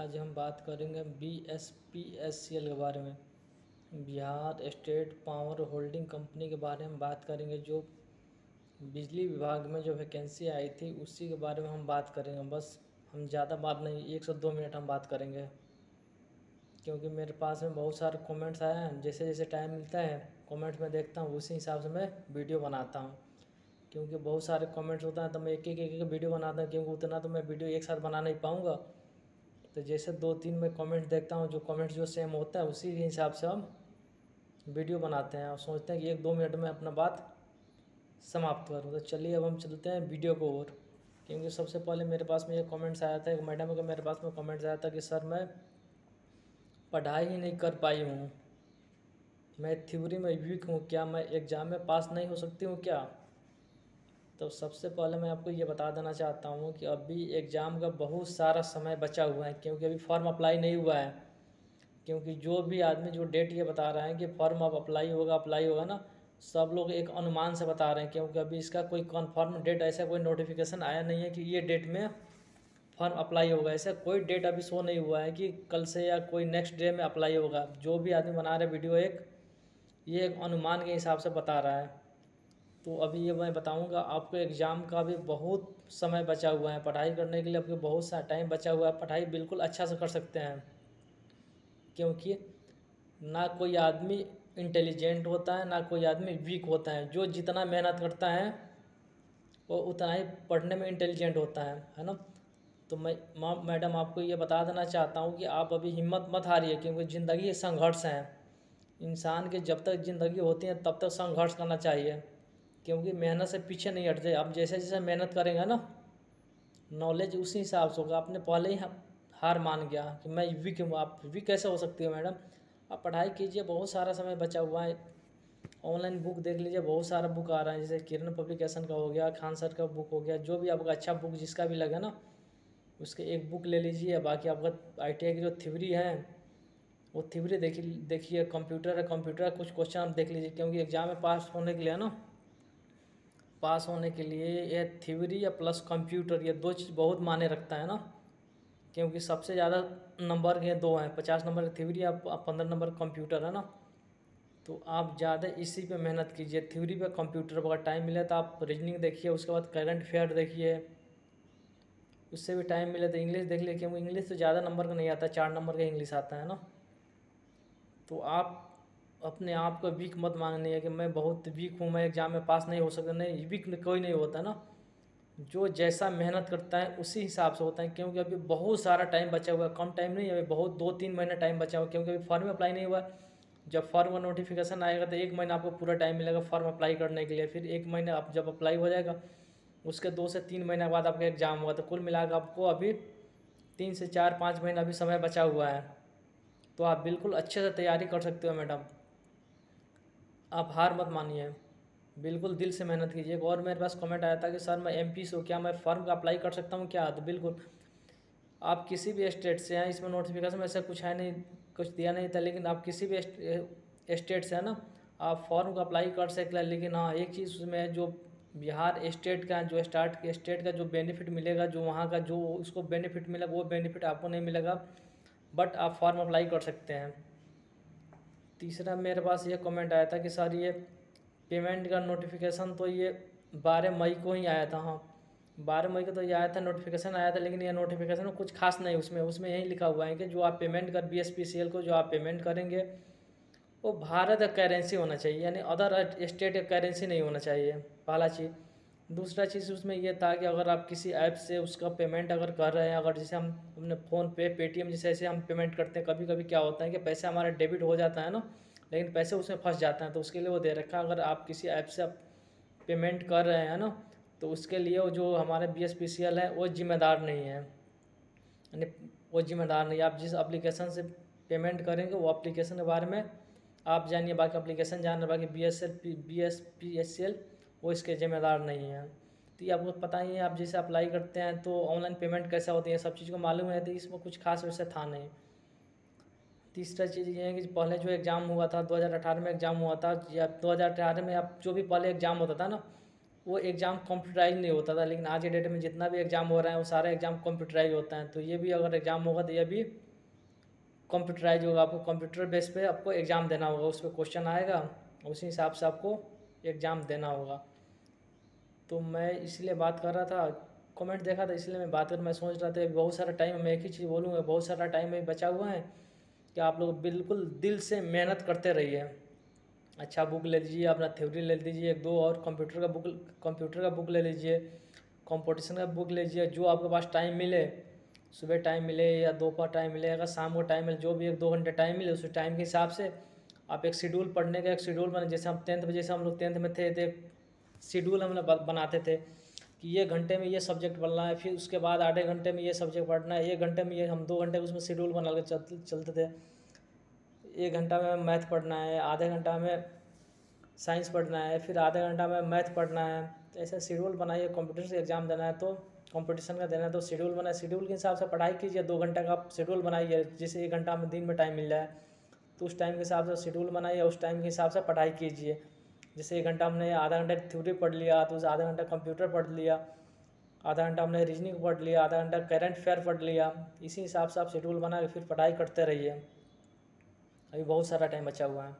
आज हम बात करेंगे BSPSCL के बारे में। Bihar state power holding company के बारे में बात करेंगे। जो बिजली विभाग में जो वैकेंसी आई थी उसी के बारे में हम बात करेंगे। बस हम ज़्यादा बात नहीं, 1 से 2 मिनट हम बात करेंगे, क्योंकि मेरे पास में बहुत सारे कमेंट्स आए हैं। जैसे जैसे टाइम मिलता है कमेंट्स में देखता हूँ, उसी हिसाब से मैं वीडियो बनाता हूँ। क्योंकि बहुत सारे कमेंट्स होता है तो मैं एक वीडियो बनाता हूँ, क्योंकि उतना तो मैं वीडियो एक साथ बना नहीं पाऊँगा। तो जैसे 2-3 मैं कमेंट देखता हूँ, जो कमेंट्स जो सेम होता है उसी के हिसाब से हम वीडियो बनाते हैं और सोचते हैं कि 1-2 मिनट में अपना बात समाप्त करूँ। तो चलिए अब हम चलते हैं वीडियो को ओर। क्योंकि सबसे पहले मेरे पास में ये कमेंट्स आया था, एक मैडम का मेरे पास में कमेंट्स आया था कि सर मैं पढ़ाई ही नहीं कर पाई हूँ, मैं थ्योरी में वीक हूँ, क्या मैं एग्ज़ाम में पास नहीं हो सकती हूँ क्या? तो सबसे पहले मैं आपको ये बता देना चाहता हूँ कि अभी एग्ज़ाम का बहुत सारा समय बचा हुआ है, क्योंकि अभी फॉर्म अप्लाई नहीं हुआ है। क्योंकि जो भी आदमी जो डेट ये बता रहा है कि फॉर्म अब अप्लाई होगा ना, सब लोग एक अनुमान से बता रहे हैं, क्योंकि अभी इसका कोई कन्फर्म डेट, ऐसा कोई नोटिफिकेशन आया नहीं है कि ये डेट में फॉर्म अप्लाई होगा। ऐसा कोई डेट अभी शो नहीं हुआ है कि कल से या कोई नेक्स्ट डे में अप्लाई होगा। जो भी आदमी बना रहा है वीडियो, ये एक अनुमान के हिसाब से बता रहा है। तो अभी ये मैं बताऊंगा आपको, एग्ज़ाम का भी बहुत समय बचा हुआ है, पढ़ाई करने के लिए आपको बहुत सा टाइम बचा हुआ है। पढ़ाई बिल्कुल अच्छा से कर सकते हैं, क्योंकि ना कोई आदमी इंटेलिजेंट होता है ना कोई आदमी वीक होता है। जो जितना मेहनत करता है वो उतना ही पढ़ने में इंटेलिजेंट होता है ना। तो मैं मैडम आपको ये बता देना चाहता हूँ कि आप अभी हिम्मत मत हारिए, क्योंकि ज़िंदगी संघर्ष है। इंसान के जब तक ज़िंदगी होती है तब तक संघर्ष करना चाहिए, क्योंकि मेहनत से पीछे नहीं हटते। आप जैसे जैसे मेहनत करेंगे ना, नॉलेज उसी हिसाब से होगा। आपने पहले ही हार मान गया कि मैं वीक हूँ, आप वीक कैसे हो सकती है मैडम? आप पढ़ाई कीजिए, बहुत सारा समय बचा हुआ है। ऑनलाइन बुक देख लीजिए, बहुत सारा बुक आ रहा है, जैसे किरण पब्लिकेशन का हो गया, खान सर का बुक हो गया। जो भी आपका अच्छा बुक जिसका भी लगे ना, उसके एक बुक ले लीजिए। बाकी आपका ITI की जो थ्योरी है वो थ्योरी देखिए। कंप्यूटर है, कंप्यूटर का कुछ क्वेश्चन आप देख लीजिए, क्योंकि एग्ज़ाम में पास होने के लिए ना, पास होने के लिए ये थ्योरी या प्लस कंप्यूटर, ये 2 चीज़ बहुत मायने रखता है ना। क्योंकि सबसे ज़्यादा नंबर के 2 हैं, 50 नंबर की थ्योरी, आप 15 नंबर कंप्यूटर है ना। तो आप ज़्यादा इसी पे मेहनत कीजिए, थ्योरी पे, कंप्यूटर पर। अगर टाइम मिले तो आप रीजनिंग देखिए, उसके बाद करंट अफेयर देखिए। उससे भी टाइम मिले तो इंग्लिश देख लीजिए, क्योंकि इंग्लिश तो ज़्यादा नंबर का नहीं आता, 4 नंबर का इंग्लिश आता है ना। तो आप अपने आप को वीक मत माननी है कि मैं बहुत वीक हूँ, मैं एग्ज़ाम में पास नहीं हो सकता। नहीं, वीक कोई नहीं होता ना। जो जैसा मेहनत करता है उसी हिसाब से होता है। क्योंकि अभी बहुत सारा टाइम बचा हुआ है, कम टाइम नहीं है अभी, बहुत 2-3 महीने टाइम बचा हुआ है। क्योंकि अभी फॉर्म अप्लाई नहीं हुआ है। जब फॉर्म का नोटिफिकेशन आएगा तो 1 महीना आपको पूरा टाइम मिलेगा फॉर्म अप्लाई करने के लिए। फिर 1 महीने आप जब अप्लाई हो जाएगा, उसके 2 से 3 महीने बाद आपका एग्ज़ाम होगा। तो कुल मिलाकर आपको अभी 3 से 4-5 महीना अभी समय बचा हुआ है। तो आप बिल्कुल अच्छे से तैयारी कर सकते हो मैडम। आप हार मत मानिए, बिल्कुल दिल से मेहनत कीजिए। और मेरे पास कमेंट आया था कि सर मैं MP से हूँ, क्या मैं फॉर्म का अप्लाई कर सकता हूँ क्या? तो बिल्कुल, आप किसी भी स्टेट से हैं, इसमें नोटिफिकेशन में ऐसा कुछ है नहीं, कुछ दिया नहीं था, लेकिन आप किसी भी स्टेट से है ना, आप फॉर्म का अप्लाई कर सकते हैं। लेकिन हाँ, एक चीज़ उसमें है, जो बिहार स्टेट का जो स्टेट का जो बेनिफिट मिलेगा, जो वहाँ का जो उसको बेनिफिट मिलेगा, वो बेनिफिट आपको नहीं मिलेगा। बट आप फॉर्म अप्लाई कर सकते हैं। तीसरा मेरे पास ये कमेंट आया था कि सर ये पेमेंट का नोटिफिकेशन तो ये 12 मई को ही आया था। हाँ, 12 मई को तो ये आया था, नोटिफिकेशन आया था। लेकिन ये नोटिफिकेशन में कुछ खास नहीं, उसमें यही लिखा हुआ है कि जो आप पेमेंट कर BSPCL को जो आप पेमेंट करेंगे वो भारत का करेंसी होना चाहिए, यानी अदर स्टेट का करेंसी नहीं होना चाहिए, पहला चीज़। दूसरा चीज़ उसमें यह था कि अगर आप किसी ऐप से उसका पेमेंट अगर कर रहे हैं, अगर जैसे हम अपने फ़ोनपे, पेटीएम जैसे ऐसे हम पेमेंट करते हैं, कभी कभी क्या होता है कि पैसे हमारे डेबिट हो जाता है ना, लेकिन पैसे उसमें फंस जाते हैं। तो उसके लिए वो दे रखा है, अगर आप किसी ऐप से आप पेमेंट कर रहे हैं ना, तो उसके लिए वो जो हमारे BSPCL है वो जिम्मेदार नहीं है, यानी वो जिम्मेदार नहीं। आप जिस एप्लीकेशन से पेमेंट करेंगे वो एप्लीकेशन के बारे में आप जानिए, बाकी एप्लीकेशन जान रहे, बाकी BSPCL वो इसके ज़िम्मेदार नहीं है। तो ये आपको पता ही है, आप जैसे अप्लाई करते हैं तो ऑनलाइन पेमेंट कैसा होती है, सब चीज़ को मालूम है। तो इसमें कुछ खास वैसे था नहीं। तीसरा चीज़ ये है कि पहले जो एग्ज़ाम हुआ था 2018 में एग्ज़ाम हुआ था, या 2018 में आप जो भी पहले एग्ज़ाम होता था ना, वो एग्ज़ाम कंप्यूटराइज नहीं होता था, लेकिन आज के डेट में जितना भी एग्ज़ाम हो रहा है वो सारे एग्ज़ाम कंप्यूटराइज होता है। तो ये भी अगर एग्ज़ाम होगा तो ये भी कंप्यूटराइज होगा, आपको कंप्यूटर बेस पे आपको एग्ज़ाम देना होगा, उस पर क्वेश्चन आएगा, उसी हिसाब से आपको एग्ज़ाम देना होगा। तो मैं इसलिए बात कर रहा था, कमेंट देखा था इसलिए मैं बात कर, मैं सोच रहा था बहुत सारा टाइम, मैं एक ही चीज़ बोलूँगा, बहुत सारा टाइम में बचा हुआ है कि आप लोग बिल्कुल दिल से मेहनत करते रहिए। अच्छा बुक ले लीजिए, अपना थ्योरी ले लीजिए, एक दो और कंप्यूटर का बुक ले लीजिए, कंपटीशन का बुक ले लीजिए, जो आपके पास टाइम मिले, सुबह टाइम मिले या दोपहर टाइम मिले, अगर शाम को टाइम मिले, जो भी 1-2 घंटे टाइम मिले उस टाइम के हिसाब से आप एक शेड्यूल, पढ़ने का एक शेड्यूल बने। जैसे हम 10th में, जैसे हम लोग 10th में थे शेड्यूल हम लोग बनाते थे कि ये घंटे में ये सब्जेक्ट पढ़ना है, फिर उसके बाद आधे घंटे में ये सब्जेक्ट पढ़ना है, 1 घंटे में ये, हम 2 घंटे उसमें शेड्यूल बना के चलते थे। 1 घंटा में मैथ पढ़ना है, आधे घंटा में साइंस पढ़ना है, फिर आधे घंटा में मैथ पढ़ना है। तो ऐसा शेड्यूल बनाइए, कंप्यूटर से एग्ज़ाम देना है तो कंपटीशन का देना है तो शेड्यूल बनाए, शेड्यूल के हिसाब से पढ़ाई कीजिए। 2 घंटे का आप शेड्यूल बनाइए, जैसे 1 घंटा में दिन में टाइम मिल जाए तो उस टाइम के हिसाब से शेड्यूल बनाइए, उस टाइम के हिसाब से पढ़ाई कीजिए। जैसे 1 घंटा हमने आधा घंटा थ्योरी पढ़ लिया तो उस आधा घंटा कंप्यूटर पढ़ लिया, आधा घंटा हमने रीजनिंग पढ़ लिया, आधा घंटा करंट अफेयर पढ़ लिया। इसी हिसाब से आप शेड्यूल बना के फिर पढ़ाई करते रहिए। अभी बहुत सारा टाइम बचा हुआ है।